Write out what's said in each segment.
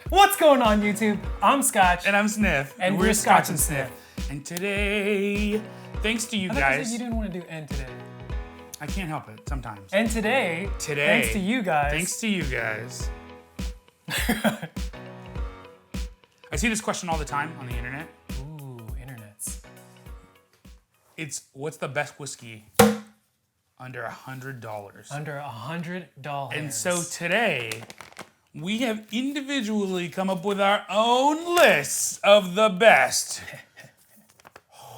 What's going on, YouTube? I'm Scotch. And I'm Sniff. And we're Scotch and Sniff. And today, thanks to you I thought guys. you said you didn't want to do "and today." I can't help it sometimes. And today, thanks to you guys. Thanks to you guys. I see this question all the time on the internet. Ooh, internets. It's, what's the best whiskey under $100? Under $100. And so today, we have individually come up with our own lists of the best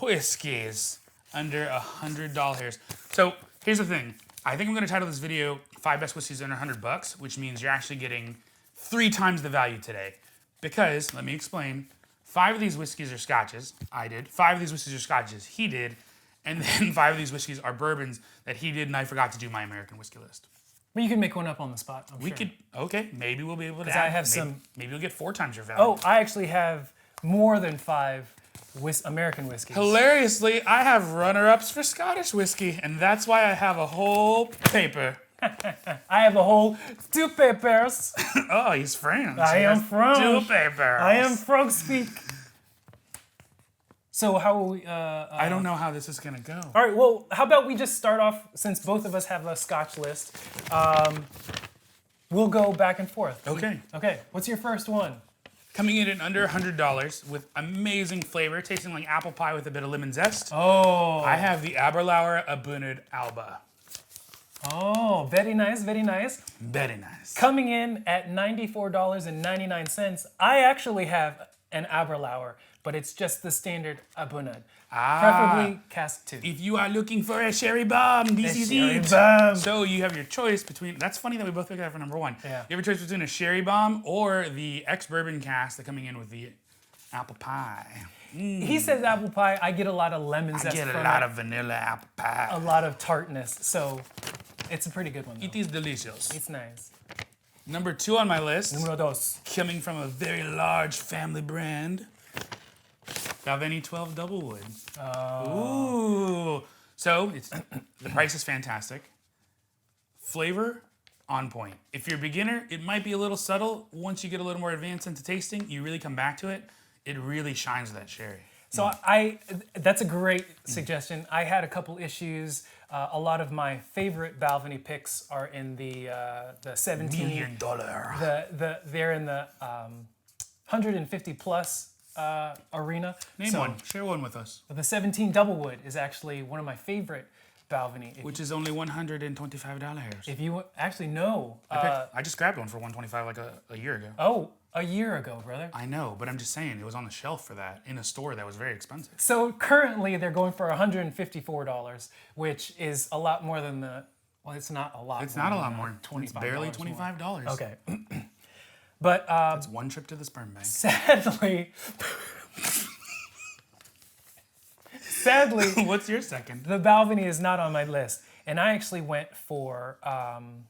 whiskeys under $100. So here's the thing. I think I'm gonna title this video 5 Best Whiskeys Under $100, which means you're actually getting 3 times the value today. Because, let me explain, 5 of these whiskeys are scotches, I did. 5 of these whiskeys are scotches, he did. And then 5 of these whiskeys are bourbons that he did, and I forgot to do my American whiskey list. Well, you can make one up on the spot, I'm We sure. could, okay, maybe we'll be able to Because add, I have maybe you'll get 4 times your value. Oh, I actually have more than 5 American whiskeys. Hilariously, I have runner-ups for Scottish whiskey, and that's why I have a whole paper. I have a whole 2 papers. Oh, he's French. I am French. 2 papers. I am frog speak. So how will we, I don't know how this is gonna go. All right, well, how about we just start off, since both of us have a Scotch list, we'll go back and forth. Okay. Okay, what's your first one? Coming in at under $100 with amazing flavor, tasting like apple pie with a bit of lemon zest. Oh. I have the Aberlour Abunad Alba. Oh, very nice, very nice. Very nice. Coming in at $94.99, I actually have an Aberlour, but it's just the standard Abunad. Preferably cask 2. If you are looking for a sherry bomb, this is sherry it. bomb. So you have your choice between, that's funny that we both picked that for number 1. Yeah. You have a choice between a sherry bomb or the ex-bourbon cask that coming in with the apple pie. He says apple pie, I get a lot of lemon zest I get from a lot it, of vanilla apple pie. a lot of tartness, so it's a pretty good one, though. It is delicious. It's nice. Number 2 on my list, Número 2. coming from a very large family brand, Balvenie 12 Doublewood. Ooh. So it's the price is fantastic. Flavor on point. If you're a beginner, it might be a little subtle. Once you get a little more advanced into tasting, you really come back to it. It really shines with that sherry. So that's a great suggestion. I had a couple issues. A lot of my favorite Balvenie picks are in the 17. $1 million. They're in the 150 plus arena. Name one. Share one with us. The 17 Doublewood is actually one of my favorite Balvenie. Which is only $125. If you actually know, I just grabbed one for $125 like a year ago. oh, a year ago, brother. I know, but I'm just saying it was on the shelf for that in a store that was very expensive. So currently they're going for $154, which is a lot more than the. Well, it's not a lot. It's not a lot more. $25 It's barely more. $25. Okay. But It's one trip to the sperm bank. sadly, What's your second? the Balvenie is not on my list. And I actually went for, I'm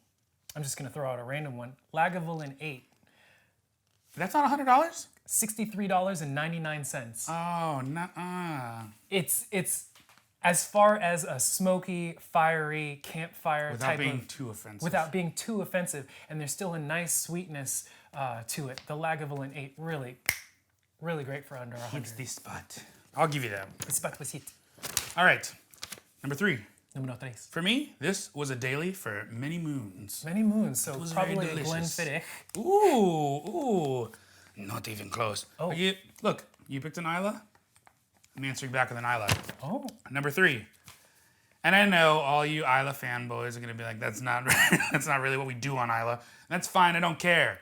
just going to throw out a random one, Lagavulin 8. That's not $100? $63.99. Oh, nuh-uh. It's as far as a smoky, fiery campfire Without type being of, too offensive. without being too offensive, and there's still a nice sweetness to it. The Lagavulin 8 really, really great for under 100. It's the spot. I'll give you that. Spot was hit. All right, number 3. Número 3. For me, this was a daily for many moons. Many moons, so was very probably a delicious. Glenfiddich. Ooh, not even close. Oh. Look, you picked an Isla. I'm answering back with an Isla. Oh, Number 3. And I know all you Isla fanboys are gonna be like, that's not that's not really what we do on Isla. That's fine, I don't care.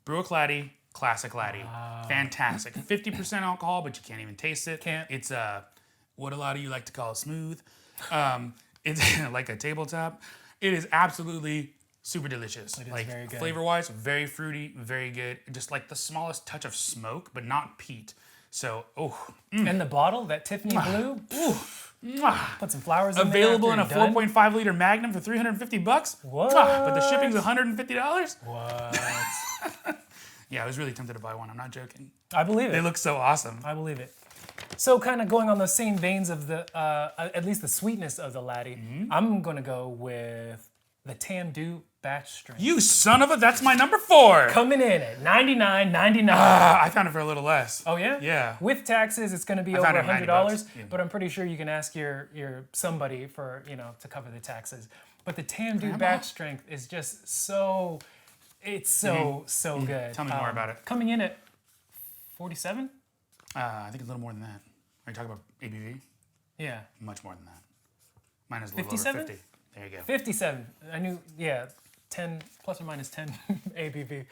Brewick Laddie, classic Laddie. Fantastic. 50% alcohol, but you can't even taste it. Can't. It's what a lot of you like to call smooth. It's like a tabletop. It is absolutely super delicious. It is like very good. flavor-wise, very fruity, very good. Just like the smallest touch of smoke, but not peat. So, and the bottle, that Tiffany blue, put some flowers in available there in a 4.5 liter Magnum for $350. What? But the shipping's $150. What? Yeah, I was really tempted to buy one. I'm not joking. I believe They it. look so awesome. I believe it. So kind of going on the same veins of the, at least the sweetness of the Laddie, I'm gonna go with the Tamdu batch strength. You son of a, that's my number 4. Coming in at $99.99. I found it for a little less. Oh yeah? Yeah. With taxes, it's going to be over found it at $90, yeah. but I'm pretty sure you can ask your somebody for, to cover the taxes. But the Tamdu batch strength is just so, it's so good. Tell me more about it. Coming in at 47? I think a little more than that. Are you talking about ABV? Yeah. Much more than that. Mine is a little 57? over 50. There you go. 57. I knew, 10 plus or minus 10 ABV.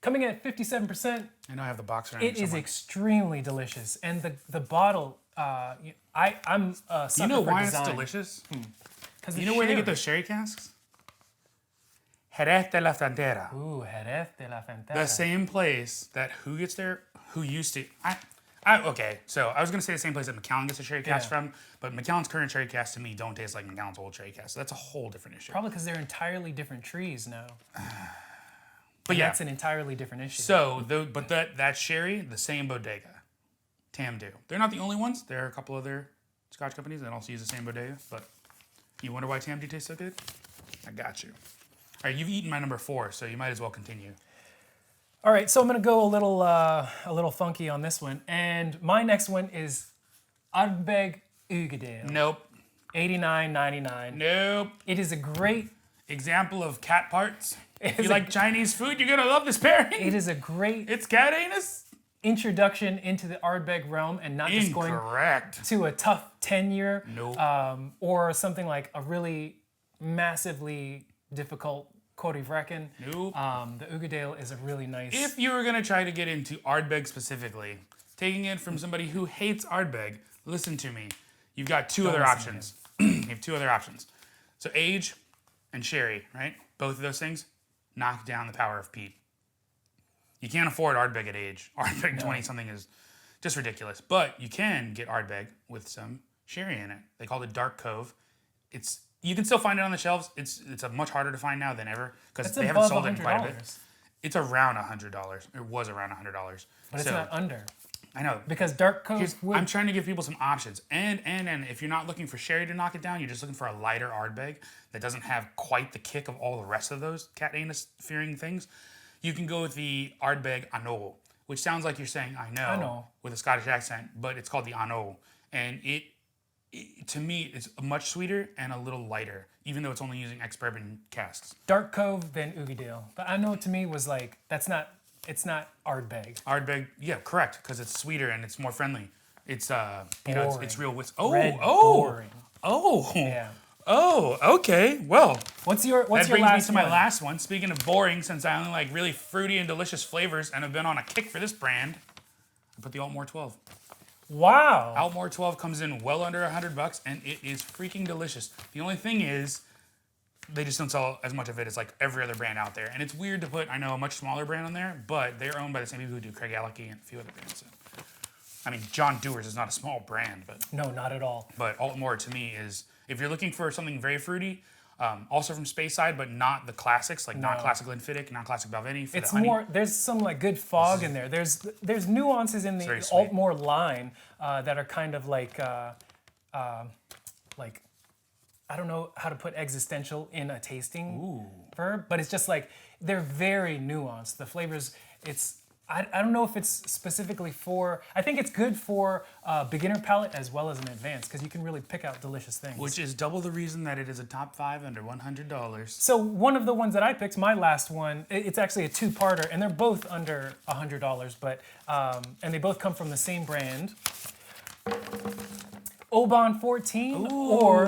Coming in at 57%. I know I have the box around It is extremely delicious, and the bottle. I'm a sucker You know for why design. it's delicious? Because You know where they get those sherry casks? Jerez de la Frontera. Ooh, Jerez de la Frontera. The same place that who used to. Okay, so I was gonna say the same place that Macallan gets a sherry cask from, but Macallan's current sherry casks to me don't taste like Macallan's old sherry cask. So that's a whole different issue. Probably because they're entirely different trees now. But yeah, That's an entirely different issue. so that sherry, the same bodega, Tamdu. They're not the only ones. There are a couple other Scotch companies that also use the same bodega. But you wonder why Tamdu tastes so good? I got you. All right, you've eaten my number 4, so you might as well continue. All right, so I'm gonna go a little funky on this one, and my next one is Ardbeg Ugadale. Nope. $89.99. Nope. It is a great. Example of cat parts. If you is like Chinese food, you're gonna love this pairing. It is a great It's cat anus. introduction into the Ardbeg realm, and not just going Incorrect. to a tough 10-year Nope. or something like a really massively difficult Cody Vrecken. Nope. The Ugadale is a really nice. If you were gonna try to get into Ardbeg specifically, taking it from somebody who hates Ardbeg, listen to me. You've got two other listen to options. You have 2 other options. So age and sherry, right? Both of those things knock down the power of peat. You can't afford Ardbeg at age. Ardbeg 20-something is just ridiculous. But you can get Ardbeg with some sherry in it. They call it Dark Cove. You can still find it on the shelves. It's a much harder to find now than ever because they haven't sold it in quite a bit. It's around $100. It was around $100. But it's not under. I know. Because Dark Cove I'm trying to give people some options. And if you're not looking for sherry to knock it down, you're just looking for a lighter Ardbeg that doesn't have quite the kick of all the rest of those cat anus fearing things, you can go with the Ardbeg Anneau, which sounds like you're saying I know with a Scottish accent, but it's called the Anneau. And it to me, it's much sweeter and a little lighter, even though it's only using ex-bourbon casks. Dark Cove, then Ugadale. But I know to me was like, it's not Ardbeg. Ardbeg, yeah, correct, because it's sweeter and it's more friendly. It's it's real whiskey. Boring. Yeah. Oh, okay. Well, What's your that brings me last to my one? last one. Speaking of boring, since I only like really fruity and delicious flavors and have been on a kick for this brand, I put the Altmore 12. Wow. Altmore 12 comes in well under $100 and it is freaking delicious. The only thing is, they just don't sell as much of it as like every other brand out there. And it's weird to put, I know, a much smaller brand on there, but they're owned by the same people who do Craig Alecky and a few other brands. So. I mean, John Dewar's is not a small brand, but No, not at all. But Altmore to me is, if you're looking for something very fruity, also from Speyside, but not the classics, like not classic Glenfiddich, not classic Balvenie. It's more. There's some like good fog in there. There's nuances in the Altmore line that are kind of like I don't know how to put existential in a tasting verb, but it's just like they're very nuanced. The flavors. I don't know if it's specifically for. I think it's good for beginner palate as well as an advanced because you can really pick out delicious things. Which is double the reason that it is a top 5 under $100. So one of the ones that I picked, my last one, it's actually a 2-parter, and they're both under $100, but and they both come from the same brand. Bourbon 14 or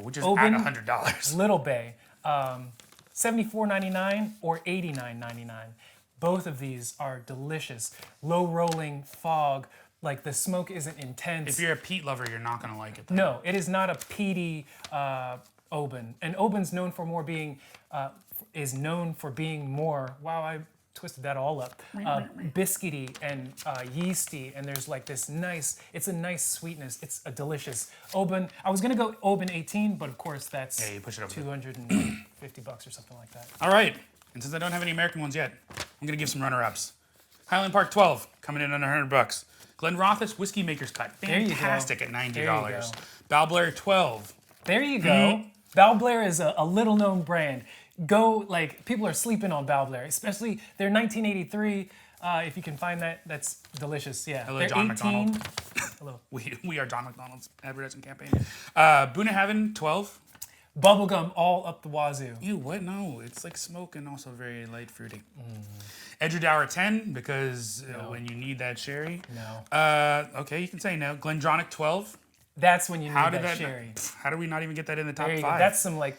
which is Bourbon at $100. Little Bay, $74.99 or $89.99. Both of these are delicious. Low rolling fog, like the smoke isn't intense. If you're a peat lover, you're not gonna like it. Though. No, it is not a peaty Oban. And Oban's known for more being, wow, I twisted that all up. Biscuity and yeasty, and there's like this it's a nice sweetness. It's a delicious Oban. I was gonna go Oban 18, but of course that's you push it over $250 or something like that. All right, and since I don't have any American ones yet, I'm gonna give some runner-ups. Highland Park 12, coming in under $100. Glenrothes Whiskey Maker's Cut, fantastic at $90. Balblair 12. There you go. Balblair is a little-known brand. go, like, people are sleeping on Balblair, especially their 1983. If you can find that, that's delicious. Yeah. Hello, they're John 18. McDonald. Hello. We are John McDonald's advertising campaign. Boone Heaven, 12. Bubblegum all up the wazoo. Ew, what? No, it's like smoke and also very light fruity. Edgedower 10, because when you need that sherry. No. Okay, you can say no. Glendronach 12. That's when you need that sherry. How did we not even get that in the top There you go. 5? That's some like.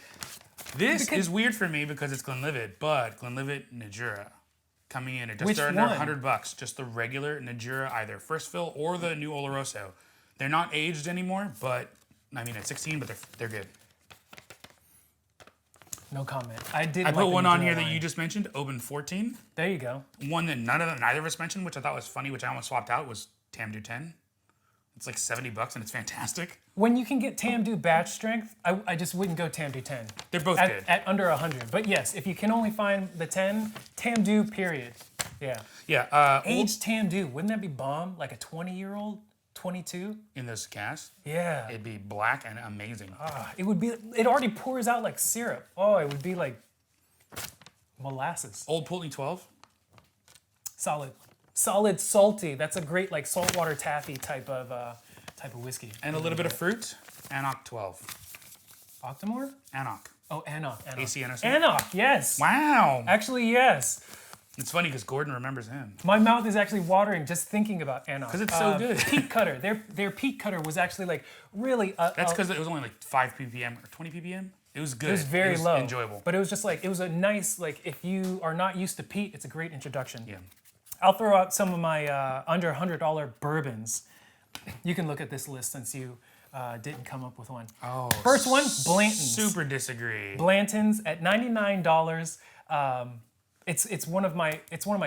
This is weird for me because it's Glenlivet, but Glenlivet Najura coming in at just Which under one? $100. Just the regular Najura, either first fill or the new Oloroso. They're not aged anymore, but I mean at 16, but they're good. No comment. I did. I put one on here line. that you just mentioned, Oban 14. There you go. One that neither of us mentioned, which I thought was funny, which I almost swapped out, was Tamdu 10. It's like $70 and it's fantastic. When you can get Tamdu batch strength, I just wouldn't go Tamdu 10. They're both good. At under 100. But yes, if you can only find the 10, Tamdu, period. Yeah. Yeah. Aged Tamdu, wouldn't that be bomb? Like a 20-year-old? 22? In this cast, Yeah. it'd be black and amazing. It would be, it already pours out like syrup. Oh, it would be like molasses. Old Pulteney 12. Solid. Solid, salty. That's a great like saltwater taffy type of whiskey. And a little bit of fruit. Anok 12. Octomore? Anok. Oh, Anok. ACNS. Anok, yes. Wow. Actually, yes. It's funny because Gordon remembers him. My mouth is actually watering just thinking about Anok. Because it's so good. Peat cutter. Their peat cutter was actually like really. That's because it was only like 5 ppm or 20 ppm. It was good. It was very low. Enjoyable. But it was just like, it was a nice, like if you are not used to peat, it's a great introduction. Yeah. I'll throw out some of my under $100 bourbons. You can look at this list since you didn't come up with one. Oh. First one, Blanton's. Super disagree. Blanton's at $99. It's one of my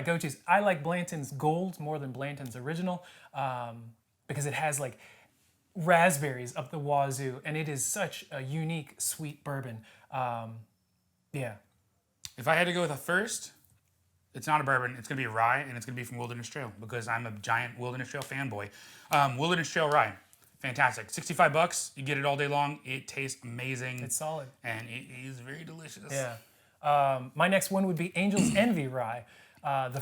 go-tos. I like Blanton's Gold more than Blanton's Original because it has like raspberries up the wazoo, and it is such a unique sweet bourbon. Yeah. If I had to go with a first, it's not a bourbon. It's gonna be a rye, and it's gonna be from Wilderness Trail because I'm a giant Wilderness Trail fanboy. Wilderness Trail rye, fantastic. $65. You get it all day long. It tastes amazing. It's solid. And it is very delicious. Yeah. My next one would be Angel's Envy rye. The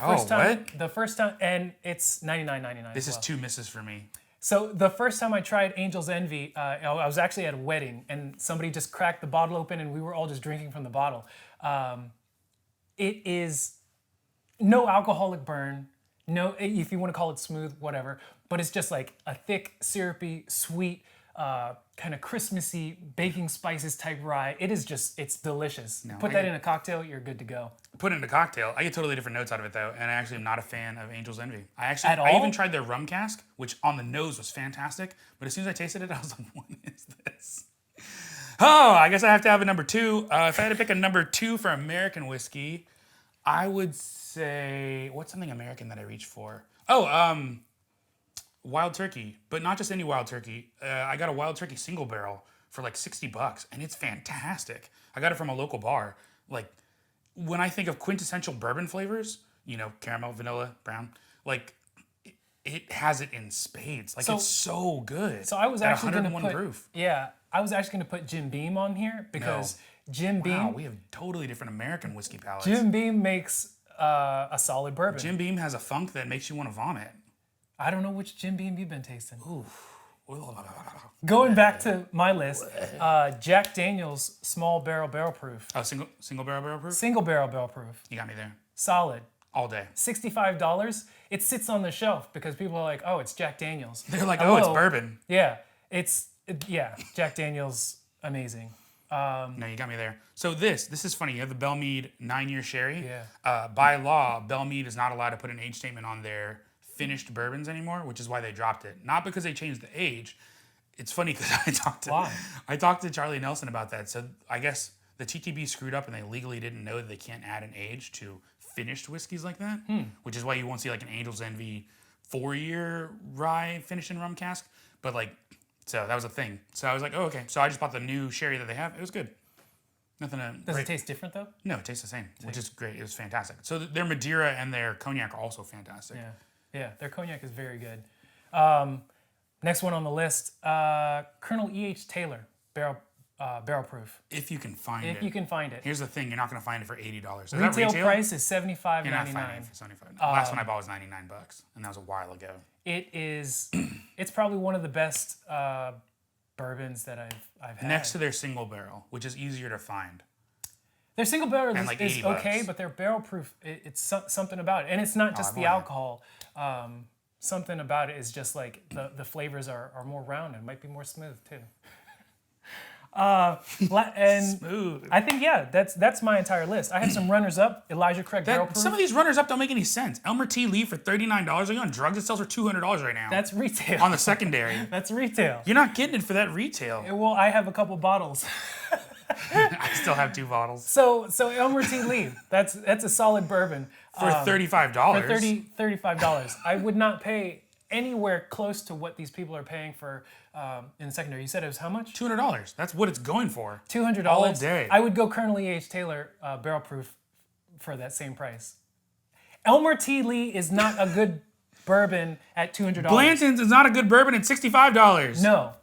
first time, and it's $99.99. This is 2 misses for me. So the first time I tried Angel's Envy, I was actually at a wedding, and somebody just cracked the bottle open, and we were all just drinking from the bottle. It is no alcoholic burn, no, if you want to call it smooth, whatever, but it's just like a thick, syrupy, sweet, kind of Christmassy baking spices type rye. It is just, it's delicious. Put that in a cocktail, you're good to go. Put it in a cocktail. I get totally different notes out of it though, and I actually am not a fan of Angel's Envy. I even tried their rum cask, which on the nose was fantastic, but as soon as I tasted it, I was like, what is this? Oh, I guess I have to have a number 2. If I had to pick a number 2 for American whiskey, I would say, what's something American that I reach for? Oh, Wild Turkey, but not just any Wild Turkey. I got a Wild Turkey single barrel for like $60, and it's fantastic. I got it from a local bar. Like, when I think of quintessential bourbon flavors, you know, caramel, vanilla, brown, like, it has it in spades. Like, it's so good. So I was actually going to put, proof. Yeah, I was actually going to put Jim Beam on here because Jim Beam. Wow, we have totally different American whiskey palates. Jim Beam makes a solid bourbon. Jim Beam has a funk that makes you want to vomit. I don't know which Jim Beam you've been tasting. Ooh. Going back to my list, Jack Daniel's small barrel proof. Oh, single barrel proof? Single barrel proof. You got me there. Solid. All day. $65. It sits on the shelf because people are like, oh, it's Jack Daniel's. They're like, oh, it's bourbon. Yeah, Jack Daniel's amazing. No, you got me there. So this is funny. You have the Belle Meade 9-year sherry. Yeah. By law, Belle Meade is not allowed to put an age statement on their finished bourbons anymore, which is why they dropped it. Not because they changed the age. It's funny because I talked to Charlie Nelson about that. So I guess the TTB screwed up and they legally didn't know that they can't add an age to finished whiskeys like that, which is why you won't see like an Angel's Envy 4-year rye finished in rum cask. But like, so that was a thing. So I was like, oh, okay. So I just bought the new sherry that they have. It was good. Nothing to... Does it taste different though? No, it tastes the same, which is great. It was fantastic. So their Madeira and their cognac are also fantastic. Yeah, their cognac is very good. Next one on the list, Colonel E.H. Taylor, barrel proof. If you can find it. If you can find it. Here's the thing, you're not going to find it for $80. Is that Retail retail? price is $75.99. You're not finding it for 75. Last one I bought was 99 bucks, and that was a while ago. It is. It's probably one of the best bourbons that I've had. Next to their single barrel, which is easier to find. Their single barrel And like is 80 okay, bucks. but their barrel proof, it's something about it, and it's not just the alcohol. Something about it is just like the flavors are more rounded, might be more smooth too. And Smooth. I think that's my entire list. I have some runners up. Elijah Craig barrel proof. Some of these runners up don't make any sense. Elmer T. Lee for $39. Are you on drugs? It sells for $200 right now. That's retail. On the secondary. That's retail. You're not getting it for that retail. Well, I have a couple bottles. I still have 2 bottles. So Elmer T. Lee, that's a solid bourbon. For $35. For $35. I would not pay anywhere close to what these people are paying for in the secondary. You said it was how much? $200. That's what it's going for. $200. All day. I would go Colonel E.H. Taylor barrel proof for that same price. Elmer T. Lee is not a good bourbon at $200. Blanton's is not a good bourbon at $65. No.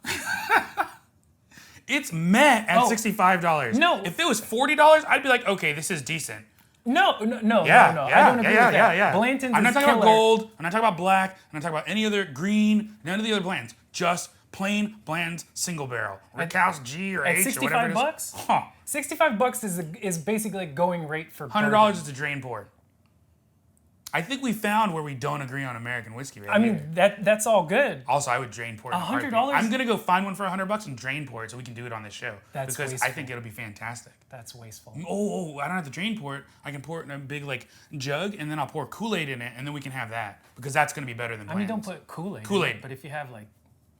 It's meh at $65. No. If it was $40, I'd be like, okay, this is decent. No. Yeah, I don't agree with that. yeah. Blanton's I'm not is talking killer. about gold. I'm not talking about black. I'm not talking about any other green. None of the other Blands. Just plain Bland's single barrel. Rickhouse G or At H or whatever it is. $65? Huh. $65 is basically a going rate for $100 is a drain pour. I think we found where we don't agree on American whiskey. Right I mean, that's all good. Also, I would drain pour it. $100? I'm gonna go find one for $100 and drain pour it so we can do it on this show. That's because wasteful. I think it'll be fantastic. That's wasteful. Oh, I don't have to drain pour it. I can pour it in a big like jug and then I'll pour Kool-Aid in it and then we can have that because that's gonna be better than I mean, Bland's. don't put Kool-Aid. Kool-Aid. In it, but if you have like,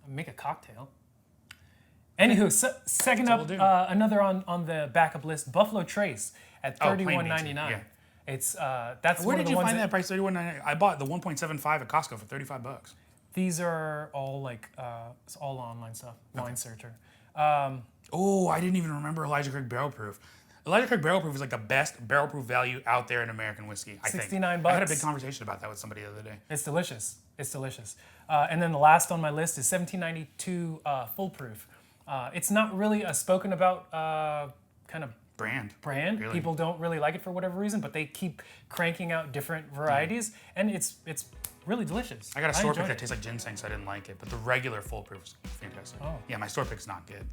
make a cocktail. Anywho, second up, another on the backup list, Buffalo Trace at $31.99. Yeah. It's that's Where one of did the you ones find that price? $31.99. I bought the 1.75 at Costco for $35. These are all like it's all online stuff. Wine Searcher. Oh, I didn't even remember Elijah Craig Barrel Proof. Elijah Craig Barrel Proof is like the best barrel proof value out there in American whiskey. I think. $69. I had a big conversation about that with somebody the other day. It's delicious. It's delicious. And then the last on my list is $17.92 Full Proof. It's not really a spoken about kind of brand. Really? People don't really like it for whatever reason, but they keep cranking out different varieties, and it's really delicious. I got a store pick enjoyed that it. tastes like ginseng, so I didn't like it. But the regular full proof is fantastic. Oh. Yeah, my store pick's not good.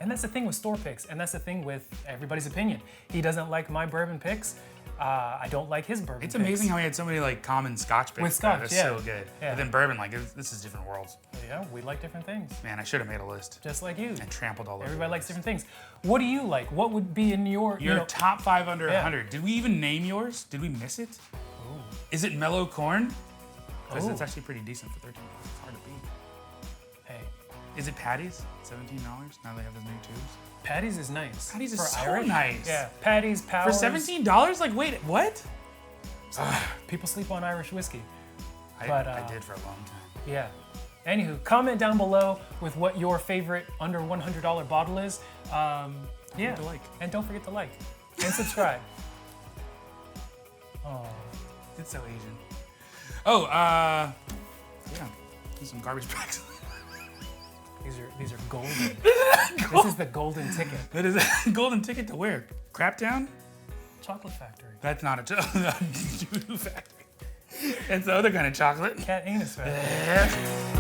And that's the thing with store picks, and that's the thing with everybody's opinion. He doesn't like my bourbon picks. I don't like his bourbon It's picks. amazing how he had so many like common Scotch picks. With Scotch, That's yeah. so good. Yeah. But then bourbon, like this is different worlds. Yeah, we like different things, Man, I should have made a list. just like you. And trampled all over. Everybody likes different things. What do you like? What would be in your Top 5 under Yeah. 100. Did we even name yours? Did we miss it? Is it mellow corn? Because Oh. it's actually pretty decent for $13. It's hard to beat. Hey, Is it Patty's? $17 now they have those new tubes. Patty's is nice. Patty's is For so Irish. nice. Yeah, Patty's, For Powers. $17? Like, wait, what? People sleep on Irish whiskey. I did for a long time. Yeah. Anywho, comment down below with what your favorite under $100 bottle is. Yeah. to like. And don't forget to like and subscribe. Oh, It's so Asian. Oh, yeah. There's some garbage bags. these are golden. This is the golden ticket. That is a golden ticket to where? Craptown? Chocolate Factory. That's not a doo-doo factory. That's the other kind of chocolate. Cat anus factory.